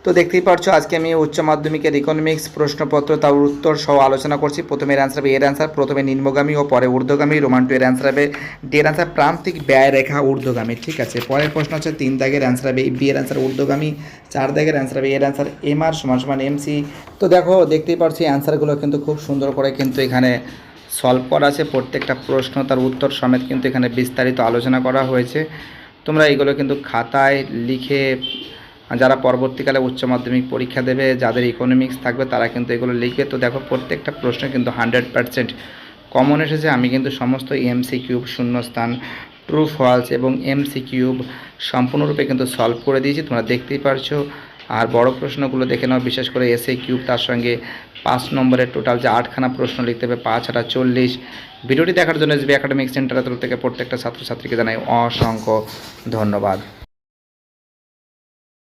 তো দেখতেই পারছো আজকে আমি উচ্চ মাধ্যমিকের ইকোনমিক্স প্রশ্নপত্র তার উত্তর সহ আলোচনা করছি। প্রথমে এর অ্যান্সার হবে এর অ্যান্সার, প্রথমে নিম্নগামী ও পরে ঊর্ধ্বগামী। রোমান টু এর অ্যান্সার হবে ডি এর অ্যান্সার প্রান্তিক ব্যয় রেখা ঊর্ধ্বগামী। ঠিক আছে, পরের প্রশ্ন হচ্ছে 3 দাগের অ্যান্সার হবে বি এর অ্যান্সার ঊর্ধ্বগামী। 4 দাগের অ্যান্সার হবে এর অ্যান্সার এম আর সমান সমান এমসি। তো দেখো দেখতেই পারছি অ্যান্সারগুলো কিন্তু খুব সুন্দর করে কিন্তু এখানে সলভ করা আছে। প্রত্যেকটা প্রশ্ন তার উত্তর সমেত কিন্তু এখানে বিস্তারিত আলোচনা করা হয়েছে। তোমরা এগুলো কিন্তু খাতায় লিখে যারা পরবর্তীকালে উচ্চ মাধ্যমিক পরীক্ষা দেবে, যাদের ইকোনমিক্স থাকবে তারা কিন্তু এগুলো লিখবে। তো দেখো প্রত্যেকটা প্রশ্ন কিন্তু 100% কমন এসেছে। আমি কিন্তু সমস্ত এমসি কিউব, শূন্যস্থান, ট্রু ফলস এবং এমসি কিউব সম্পূর্ণরূপে কিন্তু সলভ করে দিয়েছি, তোমরা দেখতেই পারছো। আর বড় প্রশ্নগুলো দেখে নাও, বিশেষ করে এসএ কিউব, তার সঙ্গে 5 নম্বরের টোটাল যে 8খানা প্রশ্ন লিখতে হবে, 5 আর 40। ভিডিওটি দেখার জন্য এসবি একাডেমিক সেন্টারের তরফ থেকে প্রত্যেকটা ছাত্রছাত্রীকে জানাই অসংখ্য ধন্যবাদ।